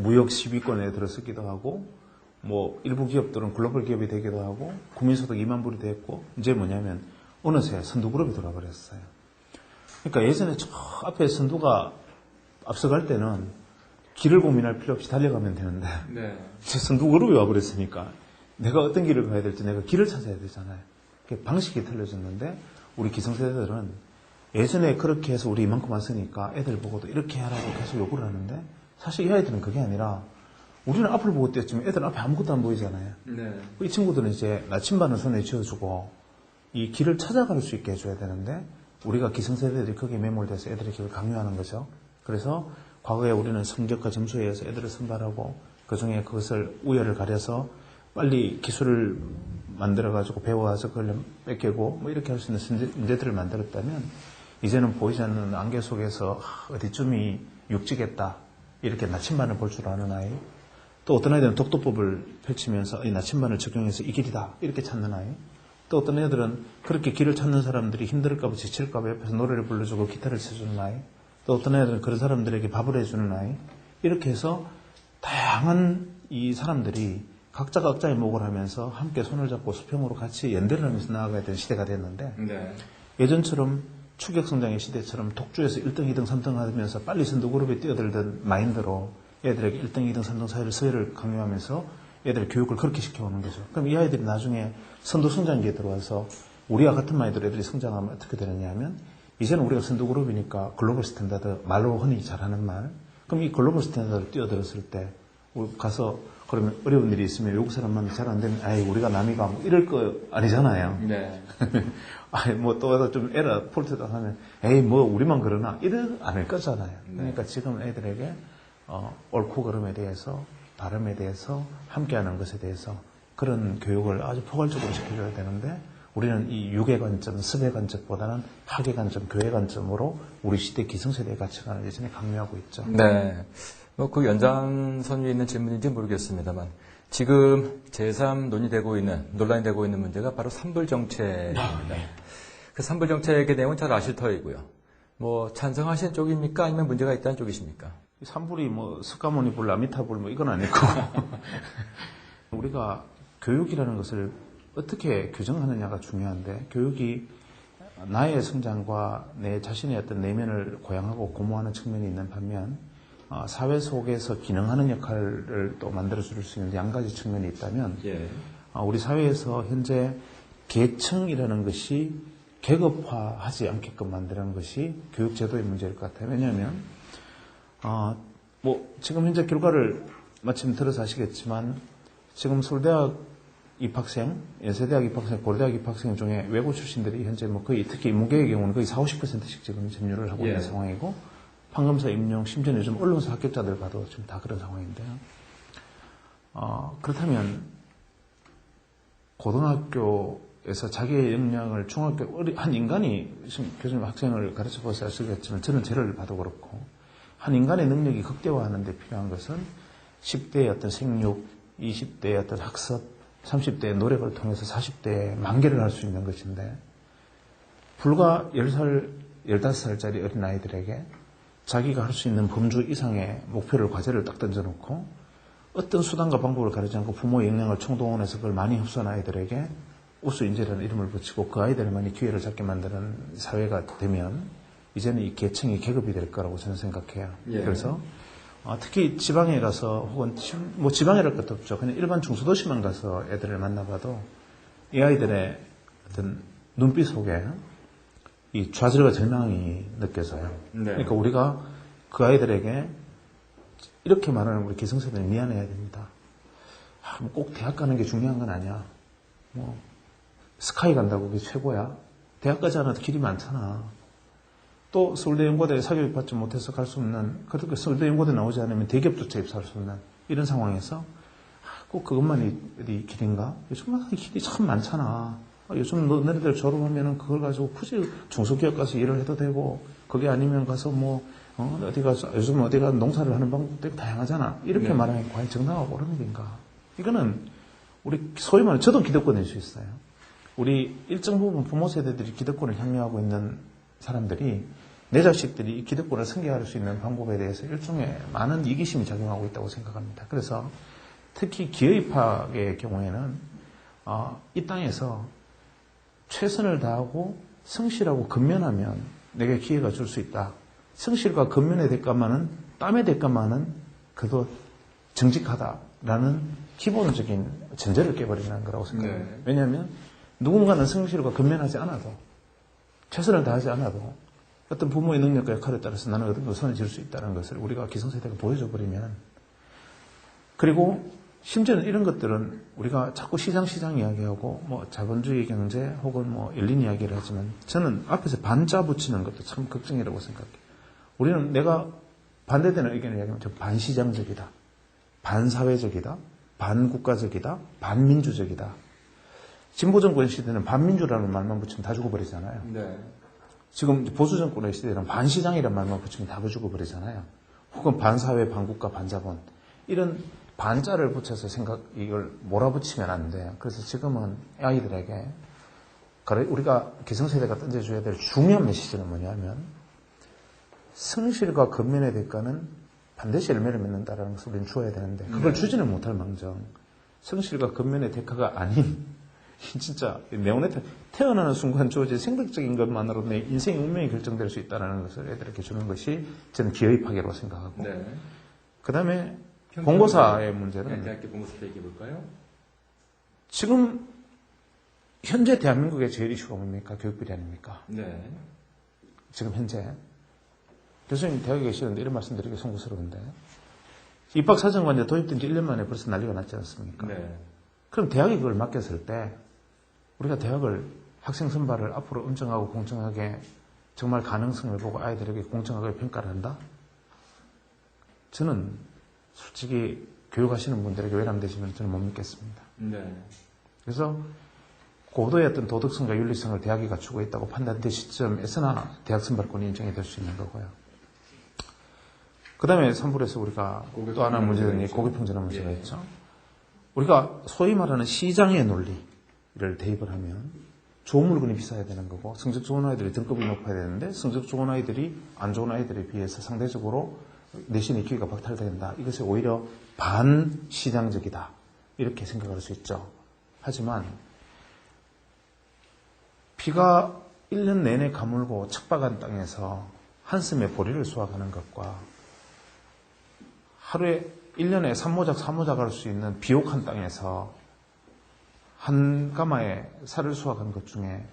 무역 10위권에 들어서기도 하고, 뭐 일부 기업들은 글로벌 기업이 되기도 하고, 국민소득 2만 불이 됐고, 이제 뭐냐면 어느새 선두그룹이 돌아버렸어요. 그러니까 예전에 저 앞에 선두가 앞서갈 때는 길을 고민할 필요 없이 달려가면 되는데, 네. 이제 선두그룹이 와버렸으니까 내가 어떤 길을 가야 될지 내가 길을 찾아야 되잖아요. 방식이 틀려졌는데, 우리 기성세대들은 예전에 그렇게 해서 우리 이만큼 왔으니까 애들 보고도 이렇게 하라고 계속 요구를 하는데, 사실 이 아이들은 그게 아니라 우리는 앞을 보고 뛰었지만 애들은 앞에 아무것도 안 보이잖아요. 네. 이 친구들은 이제 나침반을 손에 쥐어주고 이 길을 찾아갈 수 있게 해줘야 되는데, 우리가 기성세대들이 거기에 매몰돼서 애들의 길을 강요하는 거죠. 그래서 과거에 우리는 성적과 점수에 의해서 애들을 선발하고, 그중에 그것을 우열을 가려서 빨리 기술을 만들어가지고 배워와서 그걸 뺏기고 뭐 이렇게 할 수 있는 문제들을 만들었다면, 이제는 보이지 않는 안개 속에서 어디쯤이 육지겠다 이렇게 나침반을 볼 줄 아는 아이, 또 어떤 아이들은 독도법을 펼치면서 이 나침반을 적용해서 이 길이다 이렇게 찾는 아이, 또 어떤 애들은 그렇게 길을 찾는 사람들이 힘들까봐 지칠까봐 옆에서 노래를 불러주고 기타를 쳐주는 아이, 또 어떤 애들은 그런 사람들에게 밥을 해주는 아이, 이렇게 해서 다양한 이 사람들이 각자가 각자의 목을 하면서 함께 손을 잡고 수평으로 같이 연대를 하면서 나아가야 되는 시대가 됐는데, 네. 예전처럼 추격성장의 시대처럼 독주에서 1등, 2등, 3등 하면서 빨리 선두그룹에 뛰어들던 마인드로 애들에게 1등, 2등, 3등 사이를 서열을 강요하면서 애들의 교육을 그렇게 시켜오는 거죠. 그럼 이 아이들이 나중에 선두성장기에 들어와서 우리와 같은 마인드로 애들이 성장하면 어떻게 되느냐 하면, 이제는 우리가 선두그룹이니까 글로벌 스탠다드, 말로 흔히 잘하는 말, 그럼 이 글로벌 스탠다드를 뛰어들었을 때 가서 그러면 어려운 일이 있으면 외국 사람 만나 잘 안 되면 아이 우리가 남이가 뭐 이럴 거 아니잖아요. 네. 아이 뭐 또 좀 에러 폴트다 하면 에이 뭐 우리만 그러나 이래 않을 거잖아요. 그러니까 지금 애들에게 옳고 그름에 대해서, 바름에 대해서, 함께하는 것에 대해서 그런 교육을 아주 포괄적으로 시켜줘야 되는데, 우리는 이 육의 관점, 습의 관점보다는 학의 관점, 교의 관점으로 우리 시대 기성세대의 가치관을 예전에 강요하고 있죠. 네. 뭐 그 연장선에 있는 질문인지 모르겠습니다만, 지금 제3 논란이 되고 있는 문제가 바로 산불정책입니다. 그 산불정책의 내용은 잘 아실 터이고요. 뭐 찬성하시는 쪽입니까? 아니면 문제가 있다는 쪽이십니까? 산불이 뭐 스카모니 불, 아미타불 뭐 이건 아니고 우리가 교육이라는 것을 어떻게 규정하느냐가 중요한데, 교육이 나의 성장과 내 자신의 어떤 내면을 고양하고 고무하는 측면이 있는 반면, 사회 속에서 기능하는 역할을 또 만들어줄 수 있는 양 가지 측면이 있다면, 우리 사회에서 현재 계층이라는 것이 계급화하지 않게끔 만드는 것이 교육제도의 문제일 것 같아요. 왜냐하면 뭐 지금 현재 결과를 마침 들어서 아시겠지만, 지금 서울대학 입학생, 연세대학 입학생, 고려대학 입학생 중에 외고 출신들이 현재 뭐 거의, 특히 인문계의 경우는 거의 40~50%씩 지금 점유를 하고 있는 상황이고, 판검사 임용, 심지어 요즘 언론사 합격자들 봐도 지금 다 그런 상황인데요. 그렇다면 고등학교에서 자기의 역량을 한 인간이, 지금 교수님 학생을 가르쳐 보셔서 아시겠지만 저는 저를 봐도 그렇고, 한 인간의 능력이 극대화하는 데 필요한 것은 10대의 어떤 생육, 20대의 어떤 학습, 30대의 노력을 통해서 40대에 만개를 할 수 있는 것인데, 불과 10살, 15살짜리 어린아이들에게 자기가 할 수 있는 범주 이상의 목표를, 과제를 딱 던져놓고 어떤 수단과 방법을 가리지 않고 부모의 역량을 총동원해서 그걸 많이 흡수한 아이들에게 우수인재라는 이름을 붙이고 그 아이들만이 기회를 잡게 만드는 사회가 되면, 이제는 이 계층이 계급이 될 거라고 저는 생각해요. 그래서 특히 지방에 가서, 혹은 뭐 지방이랄 것도 없죠. 그냥 일반 중소도시만 가서 애들을 만나봐도 이 아이들의 어떤 눈빛 속에 이 좌절과 절망이 느껴져요. 그러니까 우리가 그 아이들에게 이렇게 말하는 우리 기성세대는 미안해야 됩니다. 뭐 꼭 대학 가는 게 중요한 건 아니야. 뭐 스카이 간다고 그게 최고야. 대학 가지 않아도 길이 많잖아. 또 서울대 연고대에 사교육 받지 못해서 갈 수 없는, 그렇게 서울대 연고대 나오지 않으면 대기업조차 입사할 수 없는 이런 상황에서 꼭 그것만이 어디 길인가? 요즘 길이 참 많잖아. 요즘 너네들 졸업하면은 그걸 가지고 굳이 중소기업 가서 일을 해도 되고, 그게 아니면 가서 뭐 어디 가서 요즘 어디 가서 농사를 하는 방법도 다양하잖아. 이렇게 말하는 게 과연 정당하고 옳은 일인가? 이거는 우리 소위 말하는, 저도 기득권일 수 있어요. 우리 일정 부분 부모 세대들이 기득권을 향유하고 있는 사람들이 내 자식들이 이 기득권을 승계할 수 있는 방법에 대해서 일종의 많은 이기심이 작용하고 있다고 생각합니다. 그래서 특히 기업입학의 경우에는 이 땅에서 최선을 다하고 성실하고 근면하면 내게 기회가 줄 수 있다. 성실과 근면의 대가만은, 땀의 대가만은 그도 정직하다라는 기본적인 전제를 깨버리는 거라고 생각합니다. 네. 왜냐하면 누군가는 성실과 근면하지 않아도, 최선을 다하지 않아도 어떤 부모의 능력과 역할에 따라서 나는 어떤 것을 지을 수 있다는 것을 우리가 기성세대가 보여줘 버리면, 그리고 심지어는 이런 것들은 우리가 자꾸 시장 이야기하고 뭐 자본주의 경제 혹은 뭐 열린 이야기를 하지만 저는 앞에서 반자 붙이는 것도 참 걱정이라고 생각해요. 우리는 내가 반대되는 의견을 이야기하면 저 반시장적이다, 반사회적이다, 반국가적이다, 반민주적이다. 진보정권 시대는 반민주라는 말만 붙이면 다 죽어버리잖아요. 네. 지금 보수정권의 시대는 반시장이라는 말만 붙이면 다 죽어버리잖아요. 혹은 반사회, 반국가, 반자본. 이런 반자를 붙여서 이걸 몰아붙이면 안 돼요. 그래서 지금은 아이들에게 우리가 기성세대가 던져줘야 될 중요한 메시지는 뭐냐면 성실과 근면의 대가는 반드시 열매를 맺는다는 것을 우리는 주어야 되는데 그걸 주지는 못할 망정 성실과 근면의 대가가 아닌 진짜 네오네타 태어나는 순간 주어진 생각적인 것만으로 내 인생의 운명이 결정될 수 있다는 것을 애들에게 주는 것이 저는 기업입학이라고 생각하고 네. 그 다음에 본고사의 문제는 대학교 본고사 얘기해 볼까요? 지금 현재 대한민국의 제일 이슈가 뭡니까? 교육비리 아닙니까? 네. 지금 현재 교수님 대학에 계시는데 이런 말씀 드리기 송구스러운데 입학사정관제 도입된 지 1년 만에 벌써 난리가 났지 않습니까? 네. 그럼 대학이 그걸 맡겼을 때 우리가 대학을 학생 선발을 앞으로 엄정하고 공정하게 정말 가능성을 보고 아이들에게 공정하게 평가를 한다? 저는 솔직히 교육하시는 분들에게 외람되시면 저는 못 믿겠습니다. 네. 그래서 고도의 어떤 도덕성과 윤리성을 대학이 갖추고 있다고 판단된 시점에서나 대학 선발권이 인정이 될 수 있는 거고요. 그 다음에 3부에서 우리가 또 하나 문제는 고교평준화 문제가 있죠. 우리가 소위 말하는 시장의 논리를 대입을 하면 좋은 물건이 비싸야 되는 거고 성적 좋은 아이들이 등급이 높아야 되는데 성적 좋은 아이들이 안 좋은 아이들에 비해서 상대적으로 내신의 기회가 박탈된다. 이것이 오히려 반시장적이다. 이렇게 생각할 수 있죠. 하지만 비가 1년 내내 가물고 척박한 땅에서 한숨에 보리를 수확하는 것과 하루에 1년에 3모작, 4모작 할 수 있는 비옥한 땅에서 한 가마에 쌀을 수확한 것 중에